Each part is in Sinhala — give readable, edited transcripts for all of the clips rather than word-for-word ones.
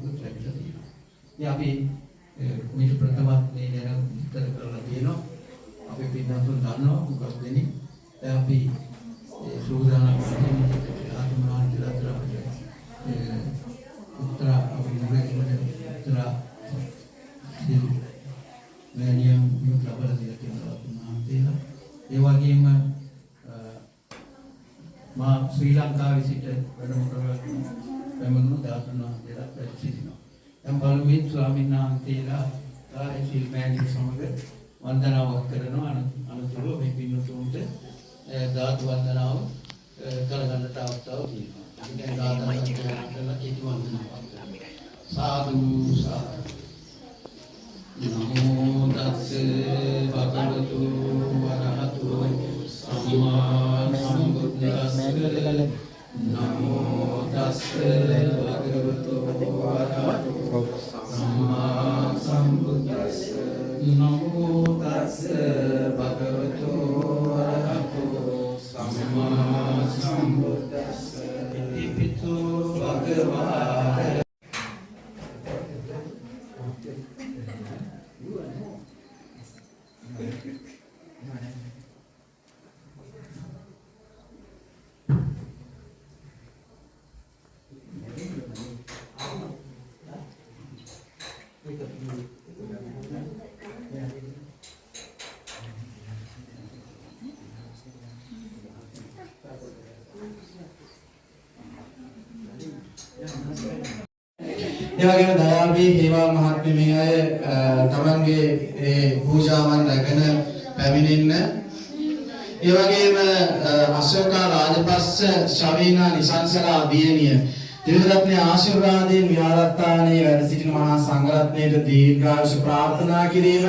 මුකුත් ලැබිලා තියෙනවා. ඉතින් අපි මේ ප්‍රථමත් මේ ගැන විස්තර කරලා තියෙනවා. අපි පින්නතුන් දන්නවා මොකක්ද දෙන්නේ. දැන් අපි සූදානම් වෙන්නේ ආත්මනාන්තිලතර උත්තර අපි මුලින්ම උත්තර මෑනියම් යුත් ලබලා දෙලා තියෙනවා ආත්මනාන්තිලා. ඒ වගේම මා ශ්‍රී ලංකාවේ සිට වැඩම කරගෙන පැමිණුණු දාසනාන්තිලා ප්‍රතිසිනවා. දැන් බලමු ස්වාමීන් වහන්සේලා ආයතන මෑනියම් සමග වන්දනාවක් කරනවා අනුතුරු මේ පින්නතුන්ට ධාතු වන්දනාව කරගන්නට අවස්ථාව තියෙනවා. ඉතින් ධාතු වන්දනාවක් සාදු සාදු නමෝ තස්සේ භගවතු වරහතු සම්මා සම්බුද්දස්සේ නමෝ තස්සේ භගවතු වරහතු සම්මා සම්බුද්දස්සේ නමෝ තස්සේ භගවතු වරහතු සම්මා සම්බුද්දස්සේ ඉතිපිතු භගවා එවැගේම දයාවේ හේවා මහත්මිය මේ අය තමන්ගේ ඒ පූජාවන් රැගෙන පැමිණෙන්න. ඒ වගේම අශෝකා රාජපක්ෂ ශවීනා නිසංසලා දියණිය ත්‍රිරත්න ආශිර්වාදයෙන් විහාරස්ථානයේ වැඩ සිටින මහා සංඝරත්නයට දීර්ඝායුෂ ප්‍රාර්ථනා කිරීම.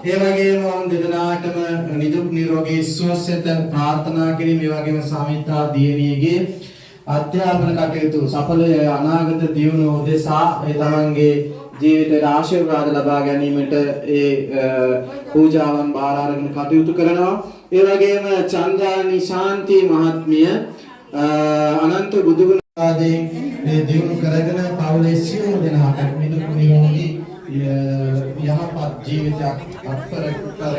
ඒ වගේම ඔවුන් දෙදෙනාටම නිදුක් නිරෝගී සුවසෙත ප්‍රාර්ථනා කිරීම. ඒ වගේම සමිතා දියණියගේ අධ්‍යාපන කටයුතු සඵල අනාගත දියුණුව උදෙසා ඒ තමන්ගේ ජීවිතයට ආශිර්වාද ලබා ගැනීමට ඒ පූජාවන් බාර අරගෙන කටයුතු කරනවා. ඒ වගේම චන්ද්‍රානි ශාන්ති මහත්මිය අනන්ත බුදුගුණ ආදී මේ දියුණු කරගෙන පවුලේ සියලු දෙනාට නිදුක් නිරෝගී යහපත් ජීවිතයක් අත්කර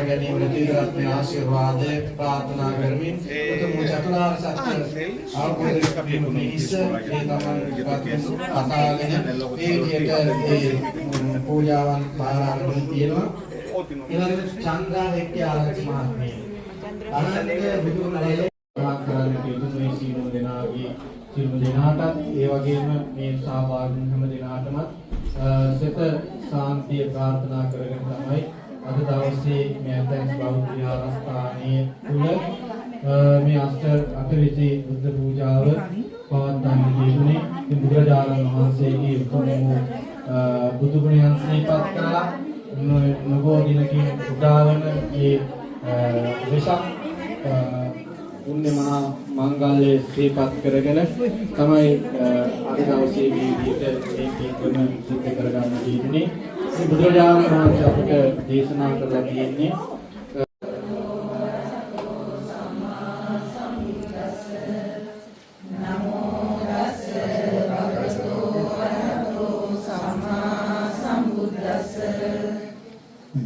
ගැනීමට තිරත්න ආශිර්වාදය ප්‍රාර්ථනා කරමින් උතුම් චතුරාර්ය සත්‍ය අවබෝධ කරගන්න පිණිස මේ තමන් කතාගෙන මේ විදියට පූජාවන් පාරායන තියෙනවා. ඊළඟ චන්ද්‍රා හෙක්කේ ආරච්චි මහත්මිය අනන්ත බුදුන් ලැබේ කරන්නේ පිටුමේ සීල දෙනාගේ සියලු දෙනාටත් ඒ වගේම මේ සහභාගී හැම දෙනාටම සිත සාන්තිය ප්‍රාර්ථනා කරගෙන තමයි අද දවසේ මේ අධ්‍යක්ෂ බෞද්ධ විහාරස්ථානයේ තුල මේ අටවිසි බුද්ධ පූජාව පවත්වන්න යෙදුනේ. මේ බුදුරජාණන් වහන්සේගේ උතුම් බුදු ගුණයන් සිහිපත් කරලා නවෝ දිනකින් උදාවන මේ වෙසක් පුණ්‍ය මහා මංගල්‍ය සිහිපත් කරගෙන තමයි අද දවසේ මේ විදිහට මේ කීර්තන සිද්ධ කරගන්න තියෙන්නේ. මේ බුදුරජාණන් වහන්සේ අපට දේශනා කරලා තියෙන්නේ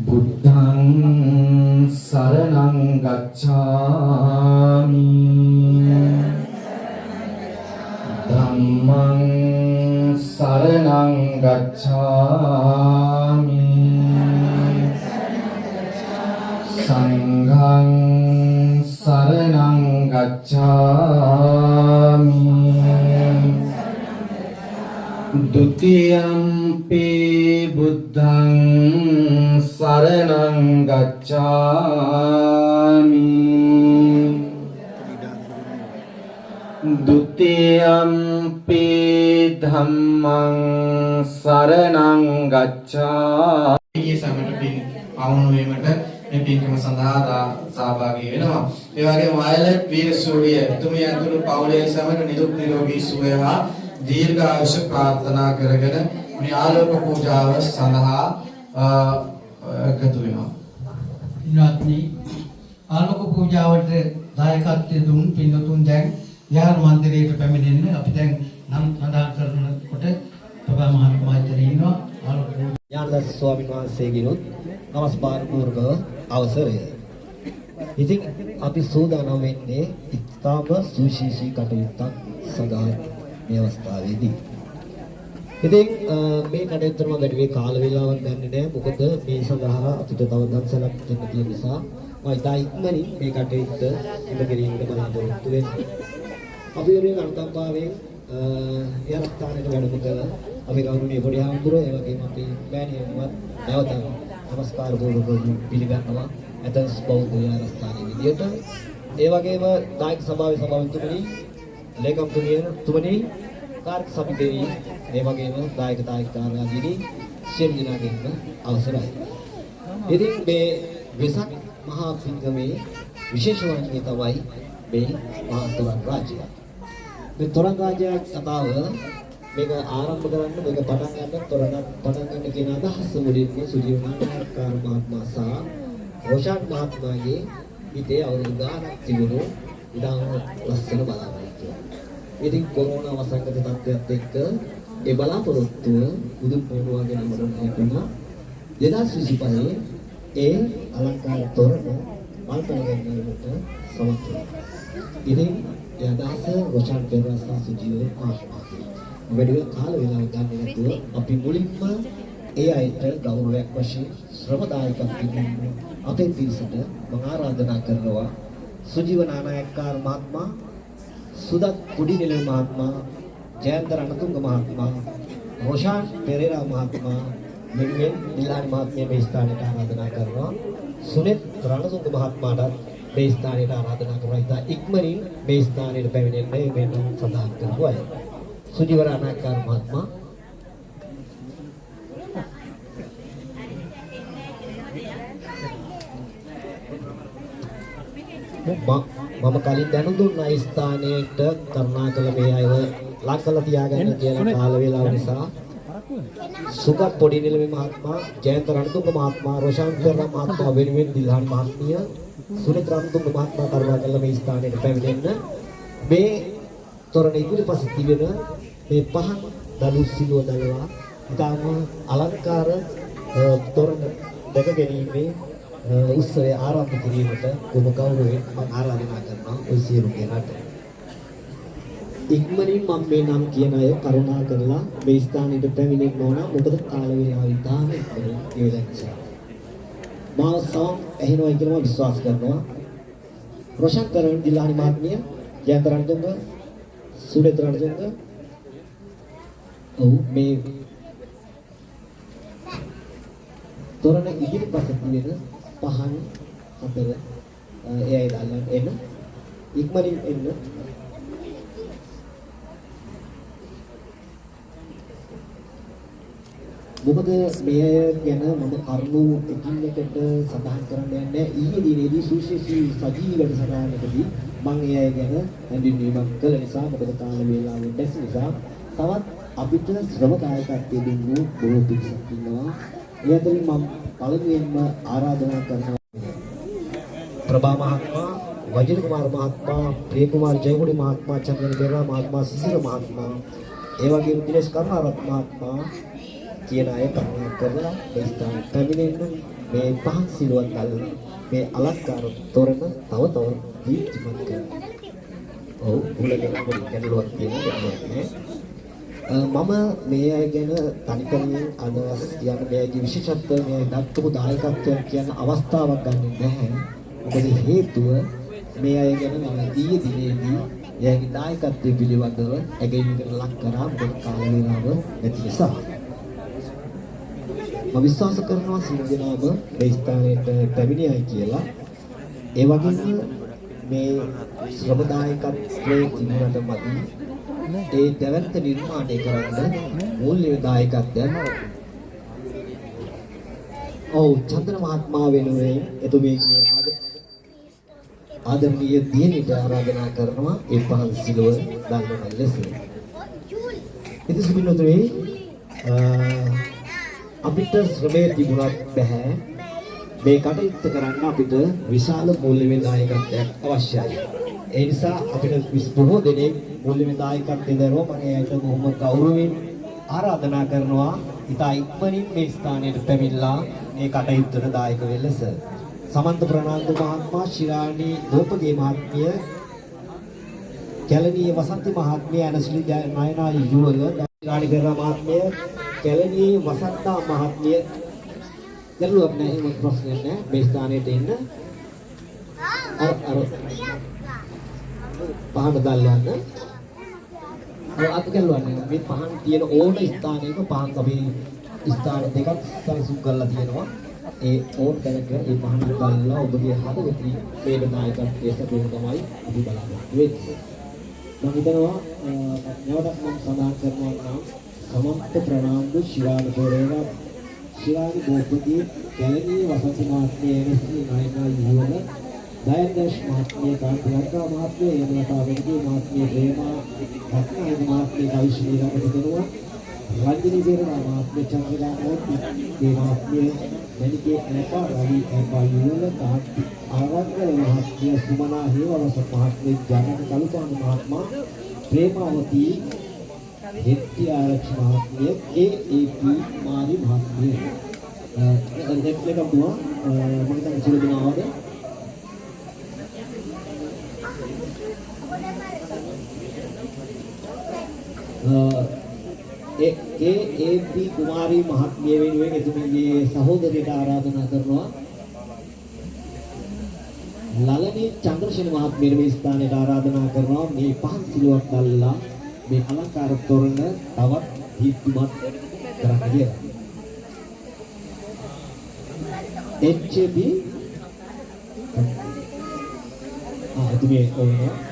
බුද්ධං සරණං ගච්ඡාමි ධම්මං සරණං ගච්ඡාමි සංඝං සරණං ගච්ඡාමි ဒုတိယံ පි බුද්ධං සරණං ගච්ඡාමි ဒုတိယံ පි ධම්මං සරණං ගච්ඡාමි. සමට පින් අවුණු වීමට මේ පින්කම සඳහා සහභාගී වෙනවා. ඒ වගේම වයලට් වීරසූරිය එතුමිය ඇතුළු පවුලේ සමට නිදුක් නිරෝගී සුවය හා දීර්ඝායුෂ ප්‍රාර්ථනා කරගෙන මේ ආලෝක පූජාව සඳහා එකතු වෙනවා. ඉන්නත්නි ආලෝක පූජාවට දායකත්වයෙන් දුන් පින්වතුන් දැන් විහාර මන්දිරයට පැමිණෙන්න අපි දැන් නම් සඳහන් කරනකොට සභා මහත්මයා ඉන්නවා. ඥානදාස ස්වාමීන් වහන්සේගෙනුත් නමස්කාර පූර්වක අවසරය. ඉතින් අපි සූදානම් වෙන්නේ ඉතාම සුවිශේෂී කටයුත්තක් සඳහා මේ අවස්ථාවේදී. ඉතින් මේ කටයුත්තම වැඩි කාල වේලාවක් ගන්න නෑ. මොකද මේ සඳහා අපිට තව දවසක් දෙන්න තියෙන නිසා මම ඉතා ඉක්මනින් මේ කටයුත්ත ඉබ කිරීමට බලාපොරොත්තු වෙනවා. අපි වෙනුවෙන් අනුකම්පාවෙන් යරස්ථානයේ වැඩම කළ අපි ගෞරවනීය පොඩි හාමුදුරුවෝ ඒ වගේම අපි මෑණියන්වත් නැවත නමස්කාර පූර්වක පිළිගන්නවා ඇතන්ස් බෞද්ධ යරස්ථානයේ විදියට. ඒ වගේම දායක සභාවේ සභාපතිතුමනි, ලේකම්තුමනි, කාර්ක සමිතියේ ඒ වගේම දායක දායකයන්ගේ සියලු දෙනාගෙන් අවසරයි. ඉතින් මේ වෙසක් මහා පින්කමේ විශේෂ වන්නේ තමයි මේ මහා තොරන් රාජ්‍යය. මේ තොරන් රාජ්‍ය කතාව මේක ආරම්භ කරන්න මේක පටන් ගන්න කියන අදහස මුලින්ම සුජීව නානායක්කාර මහත්මයා සහ රෝෂාන් මහත්මයාගේ හිතේ අවුරුදු ගානක් තිබුණු ඉතාම ලස්සන බලාපොරොත්තු. ඉතින් කොරෝනා වසංගත තත්ත්වයත් එක්ක ඒ බලාපොරොත්තුව බුදුන් පොළොවගෙන මොඩර්න් හැපුණා. 2025 ඒ අලංකාර තොරණ මල්පල ගැනීමට සමත් වුණා. ඉතින් ඒ අදහස රෝෂාන් පෙරේරා සුජීව මහත්මයා වැඩි කාල වේලාවක් ගන්න නැතුව අපි මුලින්ම ඒ අයට ගෞරවයක් වශයෙන් ශ්‍රමදායකත්වයෙන් අපේ පිරිසට මම ආරාධනා කරනවා සුජීව නානායක්කාර මහත්මයා, සුදත් කුඩිනිල මහත්මයා, ජයන්ත රණතුංග මහත්මයා, රෝෂාන් පෙරේරා මහත්මයා මෙන්න නිලානි මහත්මිය මේ ස්ථානයට ආරාධනා කරනවා. සුනිත් රණතුංග මහත්මයාට මේ ස්ථානයට ආරාධනා කරනවා. ඉතින් ඉක්මනින් මේ ස්ථානයට පැමිණෙන්න මේ නම් සඳහන් කරපු අය. සුජීව නානායක්කාර මහත්මයා, මම කලින් දැනුම් දුන්නා ස්ථානයට කරුණාකර මේ අයව ලක් කරලා තියාගන්න කියලා කාල වේලාව නිසා සුගත් පොඩි නිලමේ මහත්මයා, ජයන්ත රණතුංග මහත්මයා, රෝෂාන් පෙරේරා මහත්මයා වෙනුවෙන් දිල්හාන් මහත්මිය, සුනිත් රණතුංග මහත්මයා කරුණාකර මේ ස්ථානයට පැමිණෙන්න. මේ තොරණ ඉදිරිපස තිබෙන මේ පහන් දළු සිලුව දළවා ඉතාම අලංකාර තොරණ දැක ගැනීමේ උත්සවය ආරම්භ කිරීමට ඔබ ගෞරවයෙන් මම ආරාධනා කරනවා ඔය සියලු දෙනාට. ඉක්මනින් මම මේ නම් කියන අය කරුණා කරලා මේ ස්ථානෙට පැමිණෙන්න ඕන. මොකද කාල වේලාව ඉතාම ඉක්මනින් ගෙවිලා නිසා. මාව සම් ඇහෙනවා කියලා මම විශ්වාස කරනවා. රෝෂන් කරන් දිලානි මහත්මිය, ජයන්ත රණතුංග, සුනිත් රණතුංග මේ තොරණ ඉදිරිපස තියෙන පහන් අතර ඒ අය දාලා එන්න ඉක්මනින් එන්න. මොකද මේ අය ගැන මම කරුණු එකින් එකට සඳහන් කරන්න යන්නේ ඊයේ දිනේදී සුවිශේෂී සජීවී වැඩසටහනකදී මම ඒ අය ගැන හැඳින්වීමක් කළ නිසා මොකද කාල වේලාව දැස් නිසා තවත් අපිට ශ්‍රම දායකත්වයේ දුන්නු බොහෝ පිරිසක් ඉන්නවා. ඒ අතරින් මම පළමුවෙන්ම ආරාධනා කරනවා ප්‍රභා මහත්මයා, වජිර කුමාර මහත්මයා, ප්‍රිය කුමාර ජයකොඩි මහත්මයා, චන්ද්‍රන් පෙරේරා මහත්මයා, සිසිර මහත්මයා, ඒ වගේම දිනේෂ් කරුණාරත්න මහත්මයා කියන අය කරුණා කරලා මේ ස්ථානයට පැමිණෙන්න මේ පහන් සිලුවක් දැල්ලා මේ අලංකාර තොරණ තව දීප්තිමත් කරනවා. ඔව් උලගෙන පොඩි ගැටලුවක් තියෙනවා නේ. මම මේ අය ගැන තනිකරම අදහස් කියන මේගේ විශේෂත්වය මේ දක්වපු දායකත්වය කියන අවස්ථාවක් ගන්න නැහැ. මොකද හේතුව මේ අය ගැන මම ඊයේ දිනේදී එයාගේ දායකත්වය පිළිබඳව ඇගීමකට ලක් කරා. මොකද කාල වේලාව නැති නිසා. මම විශ්වාස කරනවා සියලු දෙනාම මේ ස්ථානයට පැමිණියයි කියලා. ඒ වගේම මේ ශ්‍රම දායකත්වයේ තිබුණට මදි ඒ දැවැන්ත නිර්මාණය කරන්න මූල්‍ය දායකත්වයක් චන්ද්‍ර මහත්මයා වෙනුවෙන් එතුමියගේ ආදරණීය දියණියට ආරාධනා කරනවා ඒ පහන් සිලුව දල්වන ලෙස. ඉතින් සුබිනෝතුනේ අපිට ශ්‍රමයේ තිබුණත් බෑ මේ කටයුත්ත කරන්න අපිට විශාල මූල්‍ය දායකත්වයක් අවශ්‍යයි. ඒ නිසා අපිට බොහෝ දෙනෙක් මූල්‍ය දායකත්වයෙන් දරව මම ඒකට බොහොම ගෞරවයෙන් ආරාධනා කරනවා ඉතා ඉක්මනින් මේ ස්ථානයට පැමිණලා මේ කටයුත්තට දායක වෙන්න ලෙස. සමන්ත ප්‍රනාන්දු මහත්මයා, ශිරාණි දෝපගේ මහත්මිය, කැලණියේ වසන්ති මහත්මිය, ඇනස්ලි නයනා යුවල, ශිරාණි පෙරේරා මහත්මිය, කැලණියේ වසන්තා මහත්මිය. ගැටලුවක් නැහැ, ඒක ප්‍රශ්නයක් නැහැ. මේ ස්ථානයට එන්න. අර පහන දැල්වන්න. අත ගැලවන්නේ මේ පහන් තියෙන ඕන ස්ථානයක පහන් අපි ස්ථාන දෙකක් සැලසුම් කරලා තියෙනවා. ඒ ඕන තැනක ඒ පහන් දැල්ලා ඔබගේ හදවතින් මේ නායකත්වයේ සතුටු තමයි අපි බලාපොරොත්තු වෙන්නේ. මම හිතනවා නැවතත් මම සඳහන් කරනවා නම් සමන්ත ප්‍රනාන්දු, ශිරාණි පෙරේරා, ශිරාණි බෝපති, කැලණියේ වසන්ත මහත්මිය, එනස්ලි නයනා යුවල, දයන්දර්ශ මහත්මිය, කාන්තිලංකා මහත්මිය, යමලතා වෙනගේ මහත්මිය, ප්‍රේමා රත්නායක මහත්මිය, කවිශ්‍රී රාමපතිනවා, රංජනී පෙරේරා මහත්මිය, චන්ද්‍රලා මෝති මේ මහත්මිය, මණිකේ ඇපා, රවි ඇපා යුවල, කාන්ති ආරක්කල මහත්මිය, සුමනා හේවලස මහත්මිය, ජනක කලුපාන මහත්මයා, ප්‍රේමාවති හෙට්ටි ආරච්චි මහත්මිය, KAP මාරි මහත්මිය. නෙක්ස්ට් එක දුවා මම හිතන්නේ සිළු දිනවද KAP කුමාරී මහත්මිය වෙනුවෙන් එතුමියගේ සහෝදරයට ආරාධනා කරනවා ලලනී චන්ද්‍රසේන මහත්මිය මේ ස්ථානයට ආරාධනා කරනවා මේ පහන් සිලුවක් දැල්ලා මේ අලංකාර තොරණ තවත් දීප්තිමත් කරන්න කියලා. HB එතුමිය කොහොමද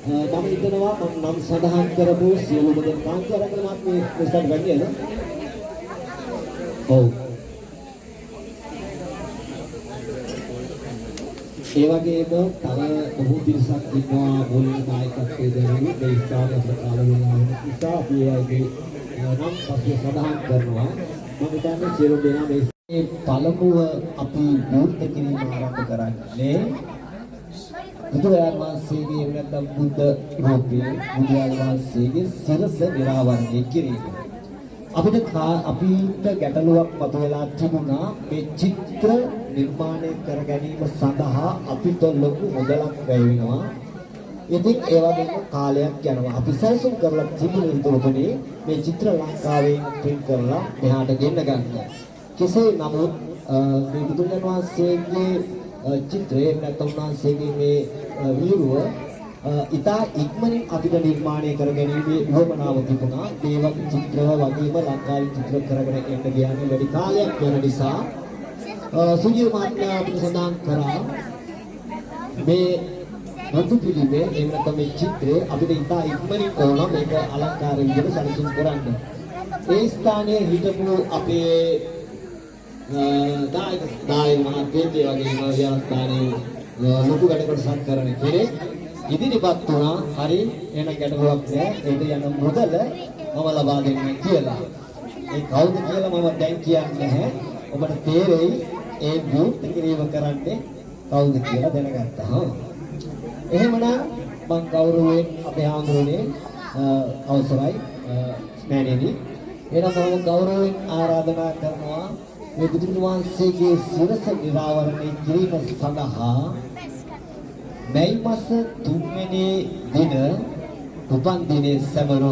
මම හිතනවා මම නම් සඳහන් කරපු සියලුම දේ කාන්තිරංගල මහත්මිය ඉස්සරහට ගන්නේ නේද? ඔව්. ඒ වගේම තව බොහෝ පිරිසක් ඉන්නවා මූලික නායකත්වයේ දරන මේ ස්ථානයේ කාල වේලාව නිසා අපි ඒගේ නම් පස්සේ සඳහන් කරනවා. මම හිතන්නේ සියලු දෙනා මේ පළමුව අපි වෘත්ත කිරීම ආරම්භ කරන්නේ බුදුරජාණන් වහන්සේගේ නැත්නම් බුද්ධ රූපයේ බුදුරජාණන් වහන්සේගේ සිරස නිරාවරණය කිරීම. අපිට ගැටලුවක් මතුවලා තිබුණා මේ චිත්‍ර නිර්මාණය කර ගැනීම සඳහා අපිට ලොකු මුදලක් වැය වෙනවා. ඉතින් ඒ වගේම කාලයක් යනවා. අපි සැලසුම් කරලා තිබුණේ හිතුවකනේ මේ චිත්‍ර ලංකාවෙන් print කරලා මෙහාට ගෙන්න ගන්න. කෙසේ නමුත් මේ බුදුරජාණන් වහන්සේගේ චිත්‍රයේ නැත්නම් වහන්සේගේ මේ වීරුව ඉතා ඉක්මනින් අපිට නිර්මාණය කර ගැනීමේ උවමනාව තිබුණා. ඒ වගේ චිත්‍ර වගේම ලංකාවේ චිත්‍ර කරගෙන එන්න ගියානේ වැඩි කාලයක් යන නිසා සුජීව මහත්මයා අපිට සඳහන් කරා මේ වතු පිළිමේ එහෙම නැත්නම් මේ චිත්‍රය අපිට ඉතා ඉක්මනින් ඕන මේක අලංකාර විදිහට සැලසුම් කරන්න. ඒ ස්ථානයේ හිටපු අපේ දායක මහත්මයෙක් ඒ වගේම විහාරස්ථානයේ ලොකු වැඩ කොටසක් කරන කෙනෙක් ඉදිරිපත් වුණා. හරි එහෙනම් ගැටලුවක් නෑ. ඒක යන මුදල මම ලබා දෙන්න කියලා. ඒ කවුද කියලා මම දැන් කියන්නේ නැහැ. ඔබට තේරෙයි ඒ වෘත්ත කිරීම කරන්නේ කවුද කියලා දැනගත්තා. එහෙමනම් මම ගෞරවයෙන් අපේ ආන්දරනේ අවසරයි මෑණියනි. එහෙනම් මම ගෞරවයෙන් ආරාධනා කරනවා මේ බුදුන් වහන්සේගේ සිරස නිරාවරණය කිරීම සඳහා මැයි මාස 3 වෙනි දින උපන් දිනයේ සමරු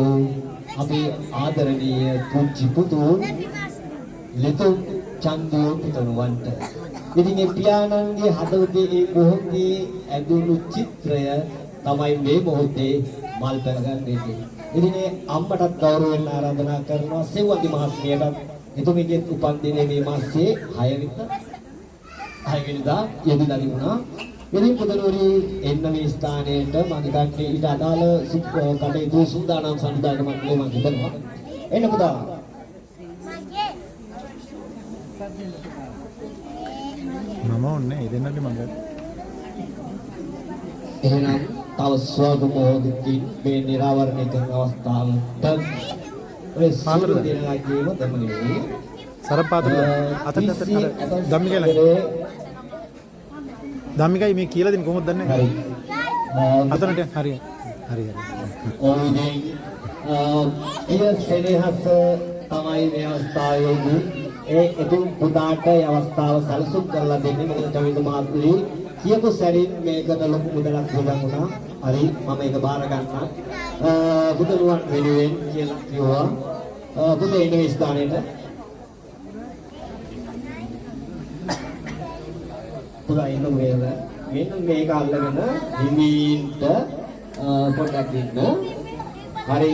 අපේ ආදරණීය පුංචි පුතුන් ලෙතුම් චන්දෝ පුතණුවන්ට ඉතින් මේ පියාණන්ගේ හදවතේ ඒ මොහොතේ ඇඳුණු චිත්‍රය තමයි මේ මොහොතේ මල් පෙරගන්නේ. ඉතින් අම්මටත් ගෞරවයෙන් ආරාධනා කරනවා සෙව්වගේ මහත්මියටත් එතුමියගේ උපන් දිනේ මේ මාසයේ 6 වෙනිදා යෙදිලා තිබුණා. ඉතින් පුතණුවනි එන්න මේ ස්ථානයට මම හිතන්නේ ඊට අදාළ කටයුතු සූදානම් සම්දායක මණ්ඩලය මම හිතනවා. එන්න පුතා. මම ඕනේ ඉදෙන්නද මම. එහෙනම් තව ස්වගමෝදකින් මේ නිරාවරණය කරන අවස්ථාවට ඔය සාමර දෙනාගේම තමයි සරපාත අතට ධම්මිකයි මේ කියලා දෙන්නේ කොහොමද දන්නේ? හරි. අතනට හරි. ඕනේ එය සෙනෙහස තමයි මේ අවස්ථාවේදී ඒ එතුම් පුතාට ඒ අවස්ථාව සැලසුම් කරලා දෙන්නේ. මොකද චවින්ද මහත්මයා කියපු සැරින් මේකට ලොකු මුදලක් හොදන්නා. හරි මම ඒක බාර ගන්නවා. පුතණුවන් වෙනුවෙන් කියලා කිව්වා. පුතේ ඉන්න ස්ථානෙට පුතා ඉන්න වේල මෙන්න මේක අල්ලගෙන හිමීන්ට පොඩ්ඩක් ඉන්න. හරි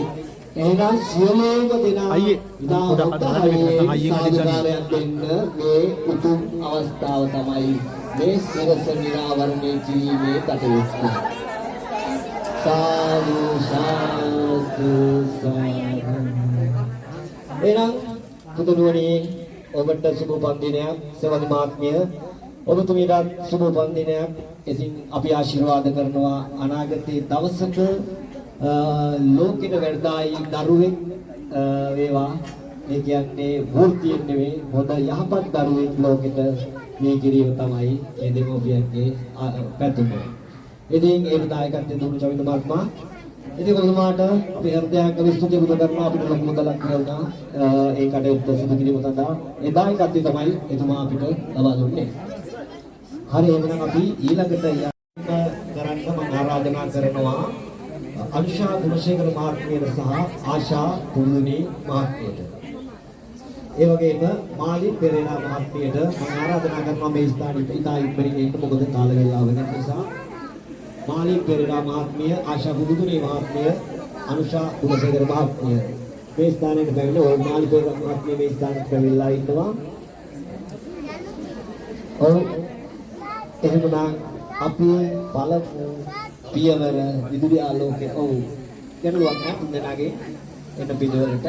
එහෙනම් සියලුම දෙනා අයියේ, ඉදා පොඩ්ඩක් අත හොදන්න වෙන්න. අයියේ සාදුකාරයක් දෙන්න මේ උතුම් අවස්ථාව තමයි මේ සිරස නිරාවරණය කිරීමේ කටයුත්ත. සාදු සාදු සාදු. එහෙනම් පුදුනුවනි ඔබට සුබ උපන්දිනයක්. සවනි මහත්මිය ඔබතුමීට සුබ උපන්දිනයක්. ඉතින් අපි ආශිර්වාද කරනවා අනාගතයේ දවසක ලෝකෙට වැඩදායි දරුවෙක් වේවා. ඒ කියන්නේ වෘත්තියෙන් නෙවෙයි හොඳ යහපත් දරුවෙක් ලෝකෙට මේ කිරීම තමයි මේ දෙමෝපියන්ගේ පැතුම. ඉතින් ඒ දායකත්වයෙන් දුන්නු චවින්ද මහත්මයා ඉතින් ඔබතුමාට අපි හෘදයාංගම ස්තුතිය පුද කරනවා. අපිට ලොකු මුදලක් ලැබුණා ඒ කටයුත්ත සිදු කිරීම සඳහා. ඒ දායකත්වය තමයි එතුමා අපිට ලබා දුන්නේ. හරි එහෙනම් අපි ඊළඟට කරන්න මම ආරාධනා කරනවා අනුෂා ගුණශේඛර මහත්මියට සහ ආශා පුරුණි මහත්මියට. ඒ වගේම මාලි පෙරේරා මහත්මියට මම ආරාධනා කරනවා මේ ස්ථානෙට ඉතා ඉක්මනින් එන්න. මොකද කාල වේලාව වෙන නිසා. මාලි පෙරේරා මහත්මිය, ආශා පුරුණි මහත්මිය, අනුෂා ගුණශේඛර මහත්මිය මේ ස්ථානෙට බැවිලා ඔය මාලි පෙරේරා මහත්මිය මේ ස්ථානෙට බැවිලා ඉන්නවා. ඔව් එහෙනම් අපි පළමු පියවර විදුලි ආලෝකයේ ඔව් ගැටලුවක් නැහැ තුන්දෙනාගේ එන්න පිටවලට.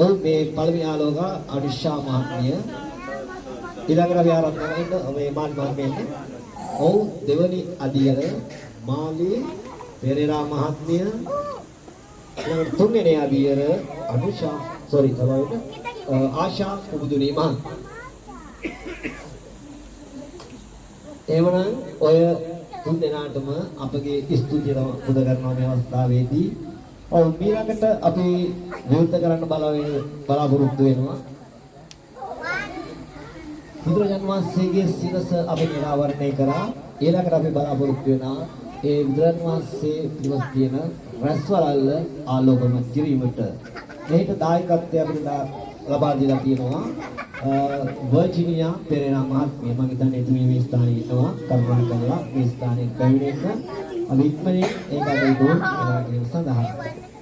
ඔව් මේ පළවෙනි ආලෝක අනුෂා මහත්මිය ඊළඟට අපි ආරම්භ කරන්නේ මේ මාල් මහත්මියනේ. ඔව් දෙවනි අදියර මාලි පෙරේරා මහත්මිය. ඊළඟට තුන්වෙනි අදියර අනුෂා ආශා පුදුනි මහත්මිය. එවනම් ඔය තුන් දෙනාටම අපගේ ස්තුතිය පුද කරනවා මේ අවස්ථාවේදී. ඔව් ඊළඟට අපි විවෘත කරන්න බලාපොරොත්තු වෙනවා. බුදුරජාණන් වහන්සේගේ සිරස අපි නිරාවරණය කරා. ඊළඟට අපි බලාපොරොත්තු වෙනවා ඒ බුදුරජාණන් වහන්සේ පිළිබඳ තියෙන රැස්වලල්ල ආලෝකමත් කිරීමට. මේකට දායකත්වය අපිට ලබා දීලා තියෙනවා වර්ජිනියා පෙරේරා මහත්මිය. මම හිතන්නේ එතුමිය මේ ස්ථානයේ ඉන්නවා. කරුණා කරලා මේ ස්ථානයේ පැමිණෙන්න අපි ඉක්මනින් ඒකට උදව් සඳහා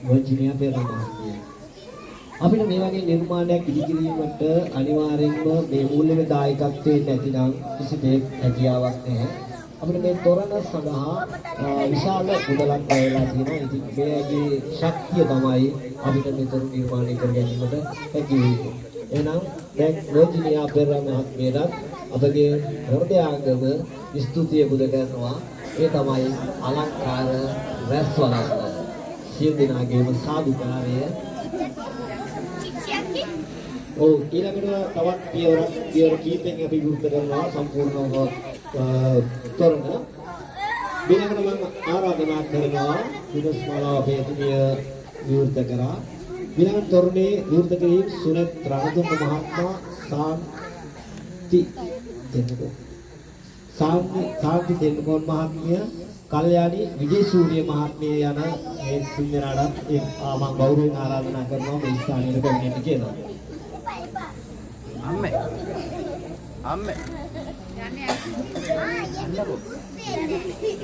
වර්ජිනියා පෙරේරා මහත්මිය. අපිට මේ වගේ නිර්මාණයක් ඉදිකිරීමට අනිවාර්යෙන්ම මේ මූලික දායකත්වයේ නැතිනම් කිසි දෙයක් හැකියාවක් නැහැ. අපිට මේ තොරණ සඳහා විශාල මුදලක් වැයලා තියෙනවා. ඉතින් මේගේ ශක්තිය තමයි අපිට මේ තොරණ නිර්මාණය කර ගැනීමට හැකි වෙන්නේ. එහෙනම් දැන් වර්ජිනියා පෙරේරා මහත්මියට අපගේ හෘදයාංගම ස්තුතිය පුද කරනවා. ඒ තමයි අලංකාර රැස්වලල්ල. සියලු දෙනාගේම සාදුකාරය. ඔව් ඊළඟට තවත් පියවර කීපයක් අපි විවෘත කරනවා සම්පූර්ණව තොරණ. ඊළඟට මම ආරාධනා කරනවා විදස්මාලාව අපේ එතුමිය විවෘත කරා. ඊළඟ තොරණේ විවෘත කිරීම සුනත් රණතුංග මහත්මයා සාන්ති තෙන්නකෝන් මහත්මිය, කල්යාණි විජේසූරිය මහත්මිය යන මේ තුන් දෙනාට මම ගෞරවයෙන් ආරාධනා කරනවා මේ ස්ථානයට පැමිණෙන්න කියලා. අම්මේ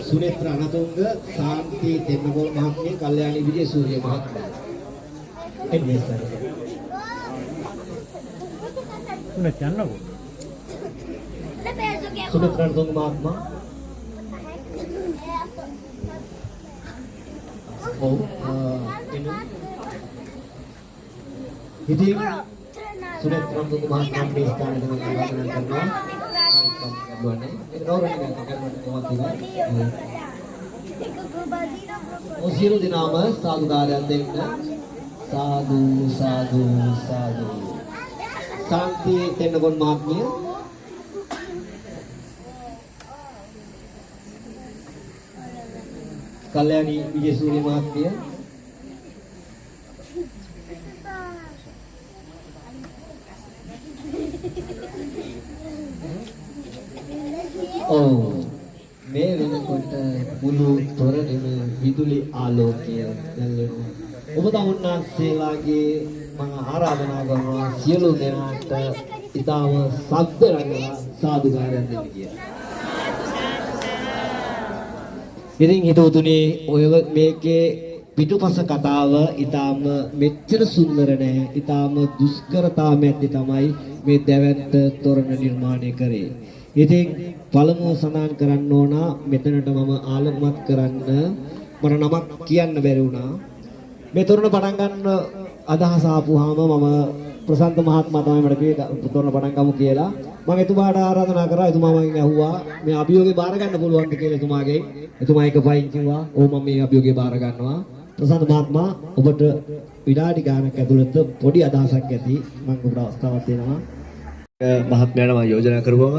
සුනත් රණතුංග, සාන්ති තෙන්නකෝන් මහත්මිය, කල්යාණි විජේසූරිය මහත්මිය එන්නේ සර්. තුනක් යන්නකෝ. සුනත් රණතුංග මහත්මයා. ඔව් ඉතින් සුනත් රණතුංග මහත්මයා මේ ස්ථානයේ මම ආරාධනා කරනවා. ගොඩනේ ඒක ගෞරවණීය කර්මන්තකමක් ඔසිරු දිනාම සාදුකාරයක් දෙන්න. සාදු සාදු සාදු. සාන්ති තෙන්නකෝන් මහත්මිය, කල්යාණි විජේසූරිය මහත්මිය, ඔව් මේ වෙනකොට මුළු තොරණෙම විදුලි ආලෝකය දැල්වෙනවා. ඔබ තමුන්නාන්සේලාගේ මම ආරාධනා කරනවා සියලු දෙනාට ඊටම සද්ද රැගලා සාදුකාරයක් දෙන්න කියලා. ඉතින් හිතවතුනි ඔය මේකේ පිටුපස කතාව ඊටම මෙච්චර සුන්දර නෑ. ඊටම දුෂ්කරතා මැද්දේ තමයි මේ දැවැන්ත තොරණ නිර්මාණය කරේ. ඉතින් පළමුව සඳහන් කරන්න ඕන මෙතනට මම ආලෝකමත් කරන්න මට නමක් කියන්න බැරි වුණා. මේ තොරණ පටන් ගන්න අදහස ආපුවාම මම ප්‍රසන්ත මහත්මයා තමයි මට කිව්වේ තොරණ පටන් ගමු කියලා. මම එතුමාට ආරාධනා කරා. එතුමා මගෙන් ඇහුවා මේ අභියෝගේ බාර ගන්න පුළුවන්ද කියලා එතුමාගෙන්. එතුමා එක පයින් කිව්වා ඔව් මම මේ අභියෝගේ බාර ගන්නවා. ප්‍රසන්ත මහත්මයා ඔබට විනාඩි ගානක් ඇතුළත පොඩි අදහසක් ඇති මම ඔබට අවස්ථාවක් දෙනවා. මහත්මයාට මම යෝජනා කරුවම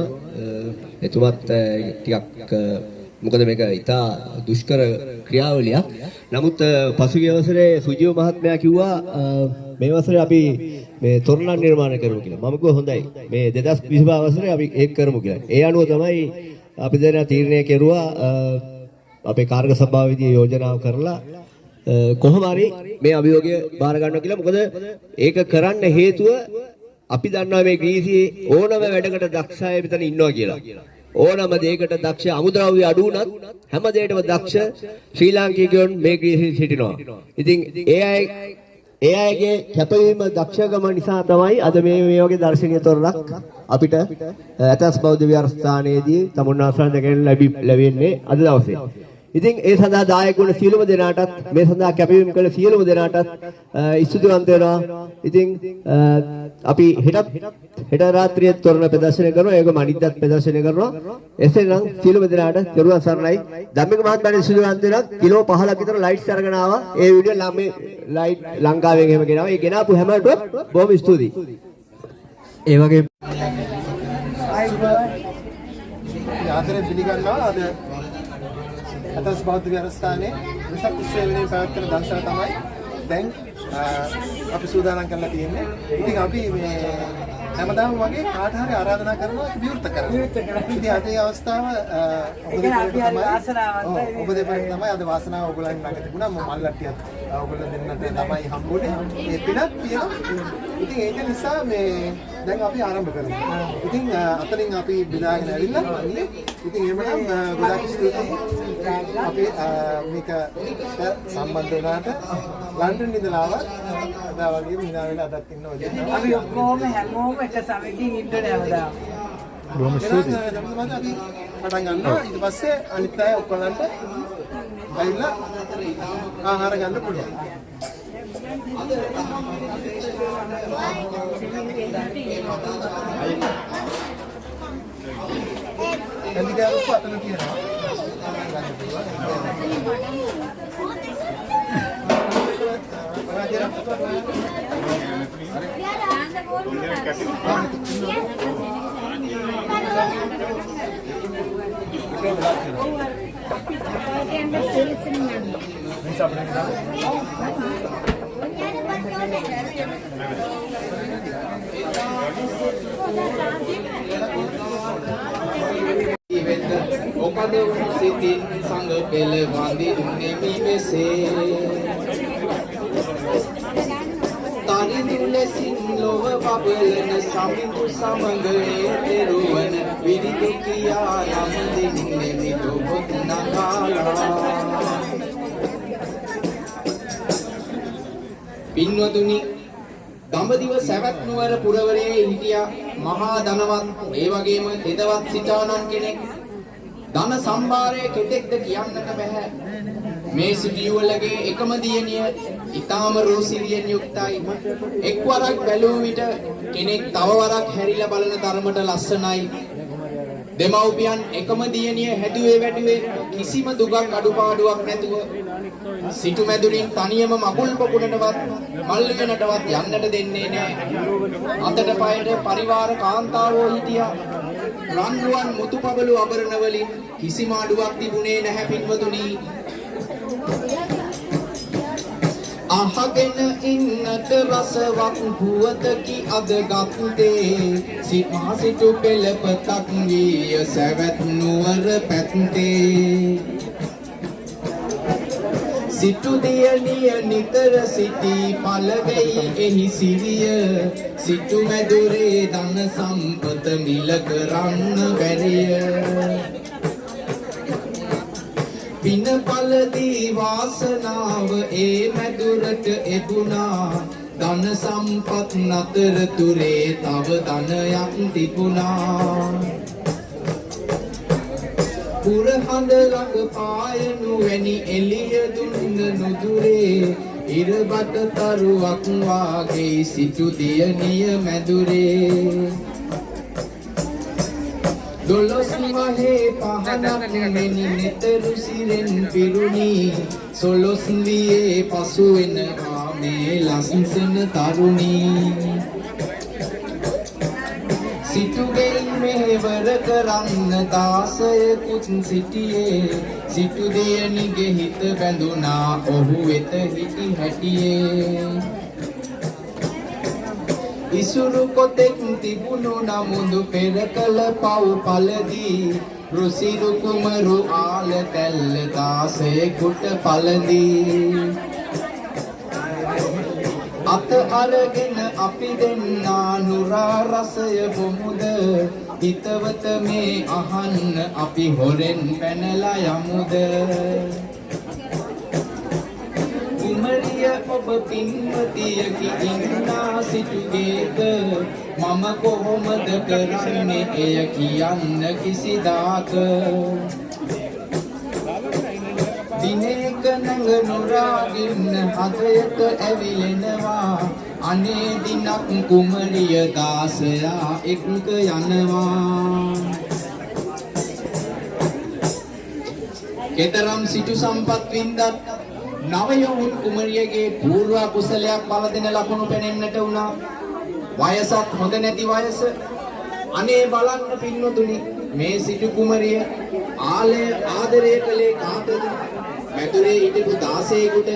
එතුමත් ටිකක් මොකද මේක ඉතා දුෂ්කර ක්‍රියාවලියක්. නමුත් පසුගිය වසරේ සුජීව මහත්මයා කිව්වා මේ වසරේ අපි මේ තොරණ නිර්මාණය කරමු කියලා. මම කිව්වා හොඳයි. මේ 2025 වසරේ අපි ඒක කරමු කියලා. ඒ අනුව තමයි අපි දැන් තීරණය කෙරුවා අපේ කාර්ය සභාවේදී යෝජනාව කරලා කොහොම හරි මේ අභියෝගය බාර ගන්නවා කියලා. මොකද ඒක කරන්න හේතුව අපි දන්නවා මේ ග්‍රීසියේ ඕනම වැඩකට දක්ෂ අය මෙතන ඉන්නවා කියලා. ඕනම දෙයකට දක්ෂ අමුද්‍රව්‍ය අඩු වුණත් හැම දෙයකටම දක්ෂ ශ්‍රී ලාංකිකයන් මේ ග්‍රීසියේ සිටිනවා. ඉතින් ඒ අයගේ කැපවීම දක්ෂකම නිසා තමයි අද මේ වගේ දර්ශනීය තොරණක් අපිට ඇතස් බෞද්ධ විහාරස්ථානයේදී තමුන්නාසලන් දෙකෙන් ලැබෙන්නේ අද දවසේ. ඉතින් ඒ සඳහා දායක වුණ සියලුම දෙනාටත් මේ සඳහා කැපවීම කළ සියලුම දෙනාටත් ස්තුතිවන්ත වෙනවා. ඉතින් අපි හෙට රාත්‍රියේ තොරණ ප්‍රදර්ශනය කරනවා. ඒක මනිද්දත් ප්‍රදර්ශනය කරනවා. එසේනම් සියලුම දෙනාට දරුවන් සරණයි. ධම්මික මහත්මයාට ස්තුතිවන්ත වෙනවා. කිලෝ 15ක් විතර ලයිට්ස් අරගෙන ආවා. ඒ වීඩියෝ ළමේ ලයිට් ලංකාවෙන් එහෙම ගෙනාවා. ඒ ගෙනාපු හැමෝටම බොහොම ස්තුතියි. ඒ වගේ ආදරයෙන් පිළිගන්නවා. අද ඇතස් බෞද්ධ විහාරස්ථානයේ විසක් උත්සවය වෙනුවෙන් පැවැත්වෙන දවසට තමයි දැන් අපි සූදානම් කරලා තියෙන්නේ. ඉතින් අපි මේ හැමදාම වගේ කාට හරි ආරාධනා කරනවා විවෘත කරන්න. ඉතින් අද මේ අවස්ථාව ඔබ දෙපැත්තට තමයි අද වාසනාව ඔයගොල්ලන් ළඟ තිබුණා. මම මල්ලට්ටියත් ඔයගොල්ලන් දෙන්නට තමයි හම්බුනේ. මේ පිනක් තියෙනවා. ඉතින් ඒක නිසා මේ දැන් අපි ආරම්භ කරමු. ඉතින් අතනින් අපි බෙදාගෙන ඇවිල්ලා ඉතින් එහෙමනම් ගොඩාක් ස්තුතියි. අපි මේක සම්බන්ධ වුණාට ලන්ඩන් ඉඳලා ආවත් අද වගේ මිනා වෙලා අදත් ඉන්න ඔය දෙන්නා. අපි ඔක්කොම හැමෝම එක සමගින් ඉන්නනේ හැමදාම. බොහොම ස්තුතියි. අපි පටන් ගන්නවා. ඊට පස්සේ අනිත් අය ඔක්කොලන්ට ඇවිල්ලා ආහාර ගන්න පුළුවන්. එන්දිකාව පතන තියෙනවා. ඔකද සිතින් සංග පෙළ වඳින්නේ මිමෙසේ තනිදු ලෙසින් ලොව බබලන සමිඳු සමග එරුවන විරිදු කියා යම් දින්නේ මිදු පොත් නගාලා පින්වතුනි දඹදිව සවැත් නුවර පුරවරයේ හිටියා මහා ධනවත් ඒ වගේම තෙදවත් සිටානන් කෙනෙක් ධන සම්භාරයේ කෙතෙක්ද කියන්නට බෑ මේ සිටියුවලගේ එකම දියණිය ඊටාම රෝසිලියෙන් යුක්තයි එක්වරක් බැලුව විට කෙනෙක් තව වරක් හැරිලා බලන තරමට ලස්සනයි දෙමව්පියන් එකම දියණිය හැදුවේ වැඩුවේ කිසිම දුකක් අඩුපාඩුවක් නැතුව සිටු මැදුරින් තනියම මකුල් පොකුණටවත් මල් වෙනටවත් යන්නට දෙන්නේ නැහැ අතට පයට පරිවාර කාන්තාවෝ හිටියා රන්රුවන් මුතුපබළු ආභරණ වලින් කිසිම අඩුවක් තිබුණේ නැහැ පින්වතුනි අහගෙන ඉන්නට රසවත් පුවතකි අද ගත්තේ සිමා සිටු පෙළපතක් විය සැවැත් නුවර පැත්තේ සිටු දියණිය නිතර සිටි පළවෙයි එහි සිරිය සිටු මැදුරේ ධන සම්පත මිල කරන්න බැරිය පින පළදී වාසනාව ඒ මැදුරට එබුණා ධන සම්පත් නතර තුරේ තව ධනයක් තිබුණා පුරහඳ ළඟ පායනු වැනි එළිය දුන්න නුදුරේ ඉරබට තරුවක් වාගේ සිටු දියණිය මැදුරේ දොළොස් වහේ පහනක් මෙනි නෙතරු සිරෙන් පිරුණි සොළොස් වියේ පසු වෙනවා මේ ලස්සන තරුණී සිටුගෙන් මෙහෙවර කරන්න දාසයකුත් සිටියේ සිටු දියණිගේ හිත බැඳුනා ඔහු වෙත හිටි හැටියේ ඉසුරු කොතෙක් තිබුණු නමුදු පෙර කළ පව් පළදී රුසිරු කුමරු ආල තැල්ල දාසයෙකුට පළදී අත අරගෙන අපි දෙන්නා නුරා රසය බොමුද හිතවත මේ අහන්න අපි හොරෙන් පැනලා යමුද කුමරිය ඔබ පින්වතියකි ඉන්නා සිටුගේක මම කොහොමද කරන්නේ එය කියන්න කිසිදාක දිනේක නැඟ නුරාගින්න හදයට ඇවිලෙනවා අනේ දිනක් කුමරිය දාසයා එක්ක යනවා කෙතරම් සිටු සම්පත් වින්දත් නවයවුන් කුමරියගේ පූර්ව කුසලයක් බව දෙන ලකුණු පෙනෙන්නට වුණා වයසත් හොඳ නැති වයස අනේ බලන්න පින්වතුනි මේ සිටු කුමරිය ආලය ආදරය කළේ කාටද මැදුරේ හිටපු දාසයෙකුට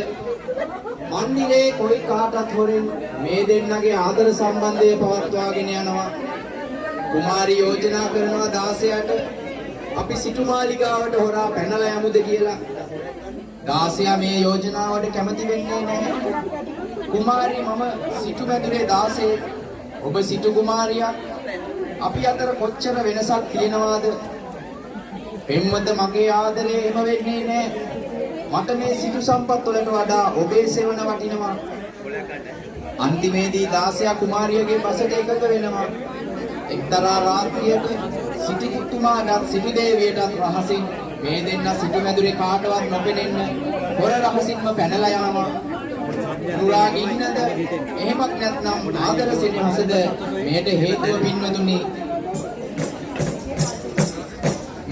මන්දිරේ කොයි කාටත් හොරෙන් මේ දෙන්නගේ ආදර සම්බන්ධය පවත්වාගෙන යනවා කුමාරි යෝජනා කරනවා දාසයාට අපි සිටු මාලිගාවට හොරා පැනලා යමුද කියලා දාසයා මේ යෝජනාවට කැමති වෙන්නේ නැහැ කුමාරි මම සිටු මැදුරේ දාසයෙක් ඔබ සිටු කුමාරියක් අපි අතර කොච්චර වෙනසක් තියෙනවද පෙම්වත මගේ ආදරේ එහෙම වෙන්නේ නැහැ මට මේ සිටු සම්පත් වලට වඩා ඔබේ සෙවණ වටිනවා අන්තිමේදී දාසයා කුමාරියගේ පසට එකක වෙනවා එක්තරා රාත්‍රියක සිටු කුතුමාටත් සිටු දේවියටත් රහසින් මේ දෙන්න සිටු මැදුරේ කාටවත් නොපෙනෙන්න හොර රහසින්ම පැනලා යනවා නුරාගින්නද එහෙමත් නැත්නම් ආදර සෙනෙහසද මේට හේතුව පින්වතුනි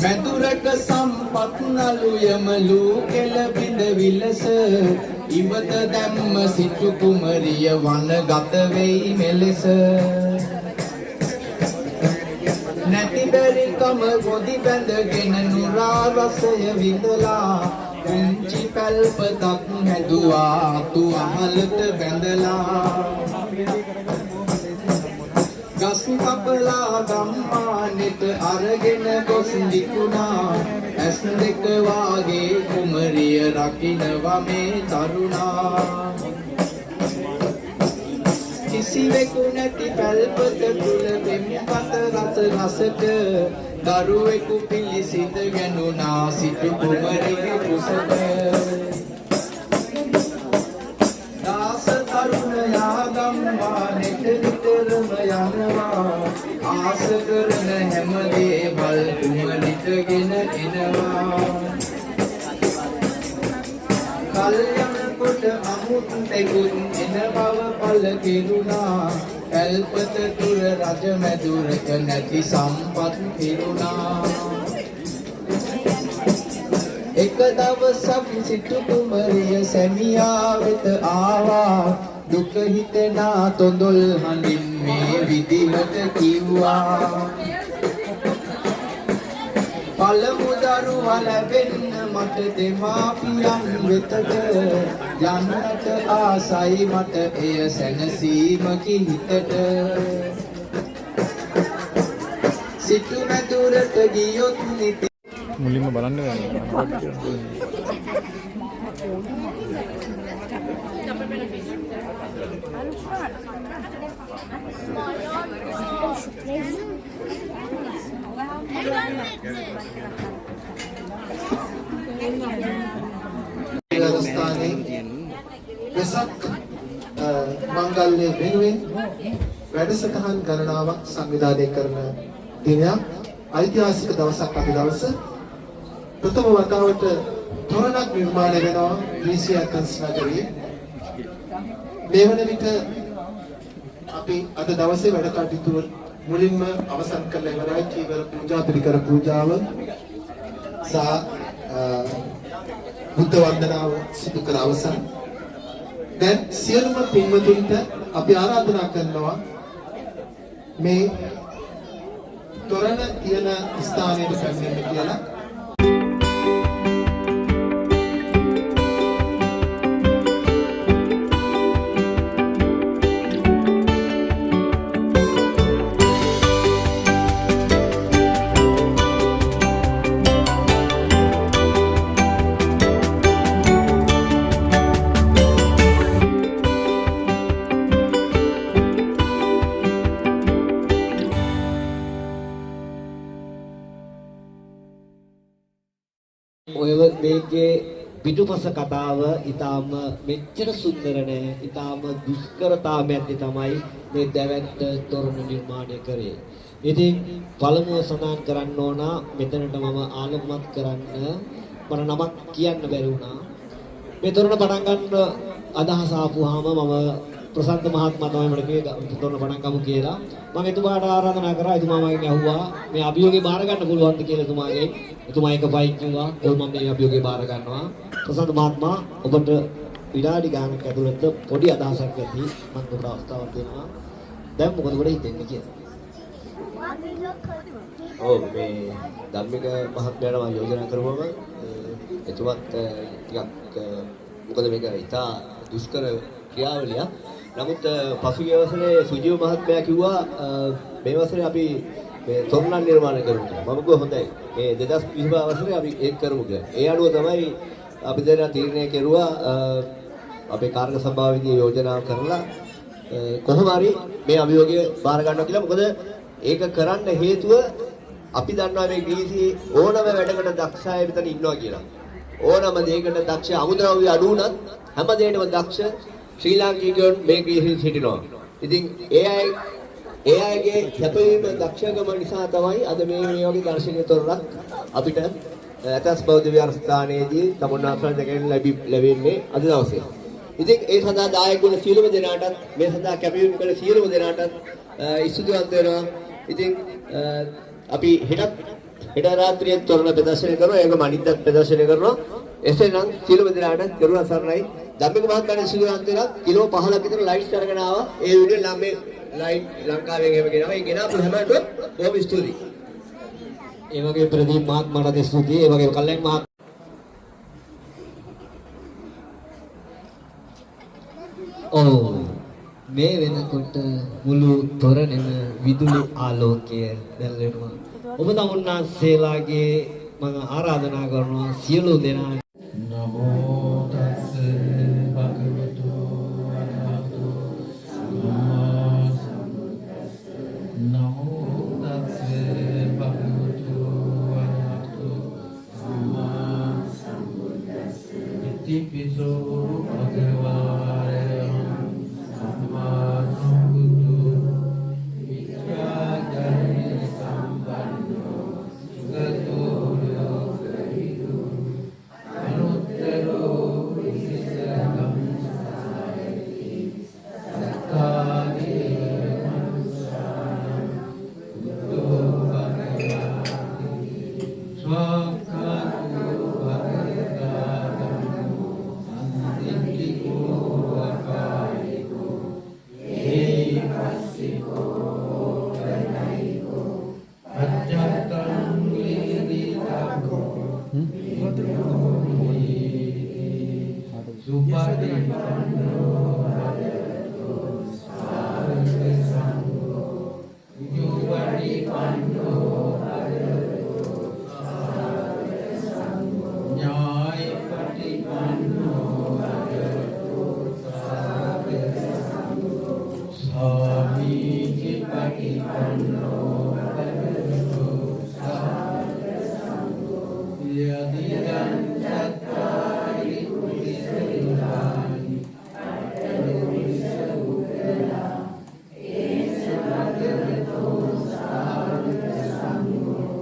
මැදුරක සම්පත් නළුයමලු කෙල බිඳ විලස ඉවත දැම්ම සිටු කුමරිය වනගත වෙයි මෙලෙස නැති බැරි කම ගොදි බැඳගෙන නුරා රසය විඳලා කුංචි පැල්පතක් හැදුවා අතු අහලට බැඳලා ගස් කපලා ගම්මානෙට අරගෙන ගොස් දිකුණා ඇස් දෙක වාගේ කුමරිය රකින්නවා මේ තරුණා කිසිවෙකු නැති පැල්පත තුල වෙම්පත රස රසට දරුවෙකු පිළිසිඳ ගැනුණා සිටු කුමරිය කුසට දාස තරුණයා ගම්මානෙට නිතරම යනවා ආස කරන හැම දේවල් කුමරිටගෙන එනවා කල්යන කොට අමුත්තෙකුත් එන බව පළ කෙරුණා පැල්පත තුර රජ මැදුරක නැති සම්පත් පිරුණා එක දවසක් සිටු කුමරිය සැමියා වෙත ආවා දුක හිතෙනා තොඳුල් හඬින් මේ විදිහට කිව්වා පළමු දරුවා ලැබෙන්න මට දෙමාපියන් වෙතට යන්නට ආසයි මට එය සැනසීමකි හිතට සිටු මැදුරට ගියොත් නිති මුලින්ම බලන්න වෙසක් මංගල්‍ය වෙනුවෙන් වැඩසටහන් ගණනාවක් සංවිධානය කරන දිනයක් ඓතිහාසික දවසක් අද දවස ප්‍රථම වතාවට තොරණක් නිර්මාණය වෙනවා DC ඇතන්ස් නගරයේ මේ වන විට අපි අද දවසේ වැඩ කටයුතු මුලින්ම අවසන් කරලා ඉවරයි චීවර පූජා පිළිකර පූජාව සහ බුද්ධ වන්දනාව සිදු කර අවසන් දැන් සියලුම පින්වතුන්ට අපි ආරාධනා කරනවා මේ තොරණ තියෙන ස්ථානයට පැමිණෙන්න කියලා ඔය මේකේ පිටුපස කතාව ඊටාම මෙච්චර සුන්දර නෑ ඊටාම දුෂ්කරතාවයක් තමයි මේ දැවැන්ත තොරණ නිර්මාණය කරේ. ඉතින් පළමුව සඳහන් කරන්න ඕන මෙතනට මම ආලම්මත් කරන්න මට නමක් කියන්න බැරි වුණා. මේ තොරණ පටන් ගන්න අදහස ආපුවාම මම ප්‍රසන්න මහත්මයා තමයි මට කිව්වේ තොරණ පටන් ගමු කියලා. මම එතුමාට ආරාධනා කරා එතුමා මගෙන් ඇහුවා මේ අභියෝගේ බාර ගන්න පුළුවන්ද කියලා එතුමාගෙන්. එතුමා එක පයින් කිව්වා ඔව් මම මේ අභියෝගේ බාර ගන්නවා. ප්‍රසන්න මහත්මයා ඔබට විනාඩි ගානක් ඇතුළත පොඩි අදහසක් ඇති මම ඔබට අවස්ථාවක් දෙනවා. දැන් මොකද ඔබට හිතෙන්නේ කියලා. ඔව් මේ ධම්මික මහත්මයාට මම යෝජනා කරපුවම එතුමත් ටිකක් මොකද මේක ඉතා දුෂ්කර ක්‍රියාවලියක්. නමුත් පසුගිය වසරේ සුජීව මහත්මයා කිව්වා මේ වසරේ අපි මේ තොරණ නිර්මාණය කරමු කියලා. මම කිව්වා හොඳයි. මේ 2025 වසරේ අපි ඒක කරමු කියලා. ඒ අනුව තමයි අපි දැන් තීරණය කෙරුවා අපේ කාර්ය සභාවේදී යෝජනා කරලා කොහොම හරි මේ අභියෝගය බාර ගන්නවා කියලා. මොකද ඒක කරන්න හේතුව අපි දන්නවා මේ ග්‍රීසියේ ඕනම වැඩකට දක්ෂ අය මෙතන ඉන්නවා කියලා. ඕනම දෙයකට දක්ෂ අමුද්‍රව්‍ය අඩු වුණත් හැම දෙයකටම දක්ෂ ශ්‍රී ලාංකිකයන් මේ ග්‍රීසියේ සිටිනවා. ඉතින් ඒ අයගේ කැපවීම දක්ෂකම නිසා තමයි අද මේ වගේ දර්ශනීය තොරණක් අපිට ඇතස් බෞද්ධ විහාරස්ථානයේදී තමුන්නාසල් දෙකෙන් ලැබෙන්නේ අද දවසේ. ඉතින් ඒ සඳහා දායක වුණ සියලුම දෙනාටත් මේ සඳහා කැපවීම කළ සියලුම දෙනාටත් ස්තුතිවන්ත වෙනවා. ඉතින් අපි හෙට රාත්‍රියේ තොරණ ප්‍රදර්ශනය කරනවා. ඒක මනිද්දත් ප්‍රදර්ශනය කරනවා. එසේනම් සියලුම දෙනාට කරුණා සරණයි. ධම්මික මහත්මයාට ස්තුතිවන්ත වෙනවා. කිලෝ 15ක් විතර ලයිට්ස් අරගෙන ආවා. ඒ විදිහට නම් මේ ලයිට් ලංකාවෙන් එහෙම ගෙනාවා. ඒ ගෙනාපු හැමෝටම බොහොම ස්තුතියි. ඒ වගේ ප්‍රදීප් මහත්මයාට ස්තුතියි. ඒ වගේ කල්යන් මහත් මේ වෙනකොට මුළු තොරණෙම විදුලි ආලෝකය දැල්වෙනවා. ඔබ තමුන්නාන්සේලාගේ මම ආරාධනා කරනවා සියලු දෙනා නමෝ තස්ස භගවතු අරහතු සම්මා සම්බුද්දස්ස නමෝ තස්ස භගවතු අරහතු සම්මා සම්බුද්දස්ස ඉතිපිසෝ භගවාරයං සම්මා සම්බුද්ධ විචාරය සම්පන්නෝ සුගතෝ ලෝකවිදු අනුත්තරෝ විශේෂං සායති සත්තාවේ මනුසානං බුද්ධෝ භගවාති ස්වාක්ඛාතෝ භගවතාදමෝ අන්තිකෝ අකාලිකෝ ඒකස්සිකෝ ප්‍රණයිකෝ අජ්ජත්තං වේදිතා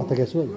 අත ගැසුවද?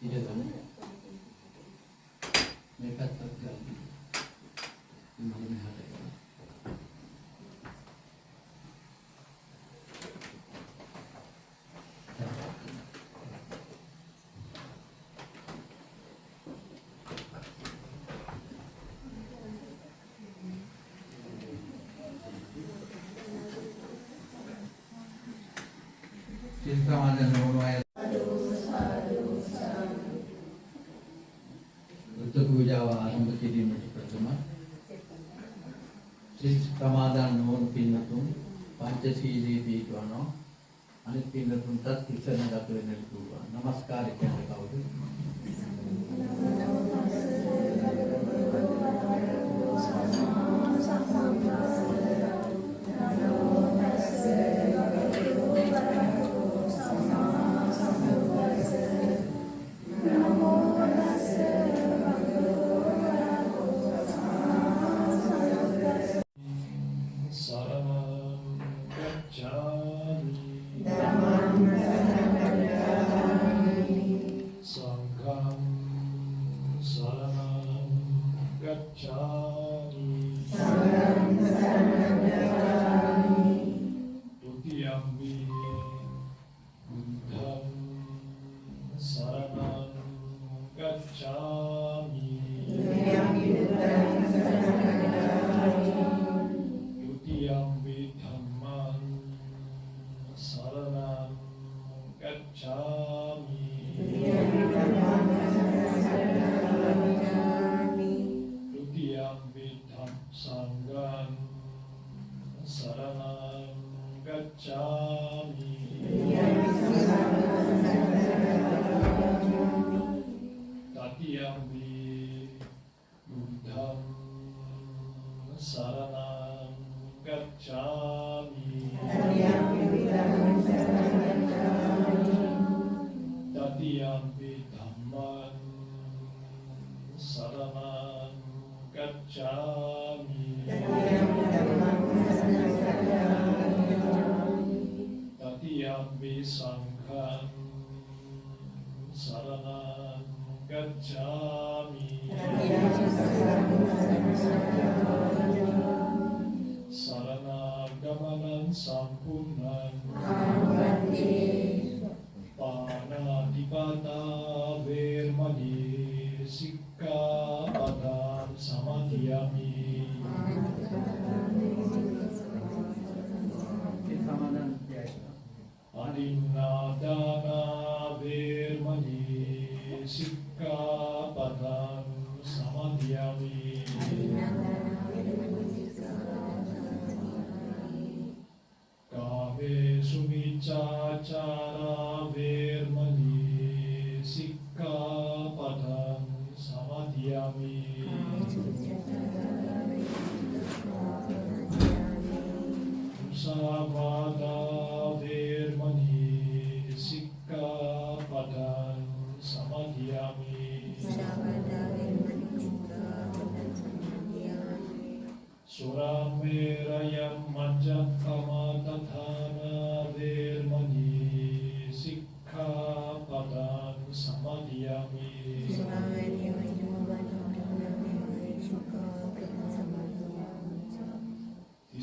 Ida tahu. Mereka tergal. Malam hari. Cinta mana nomor ayat. Untuk puja आरंभ කිරීමට ප්‍රථම ශ්‍රී සමාදන් නොවන පින්තුන් පංචශීලී පිටවනවා අනිත් පින්තුන්ටත් ඉස්සරහට ගත වෙන්න පුළුවන් নমස්කාර කියන්නේ කවුද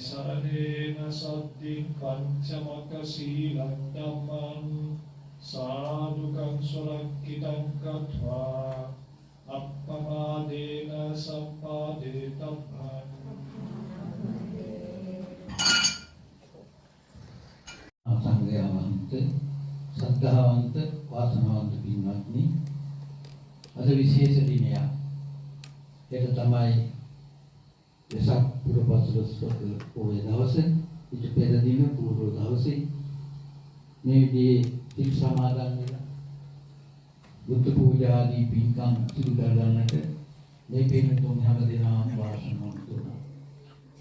සරණේන සද්දින් පංචමක සීලං ධම්මං සාදුකං සුරක්ඛිතං කତ୍වා අප්පමාදේන සම්පාදේතබ්බං සංඝයාවන්ත සද්ධාවන්ත වාසනාවන්ත පින්වත්නි අද විශේෂ දිනයක්. ඒක තමයි වෙසක් පුර පසළොස්වක පොහොය දවසේ ඊට පෙර දින පූර්ව දවසේ මේ විදිහේ සිල් සමාදන් වෙලා බුද්ධ පූජා ආදී පින්කම් සිදු කරගන්නට මේ පින්තුන් හැම දිනම වාසනාවන්ත වුණා.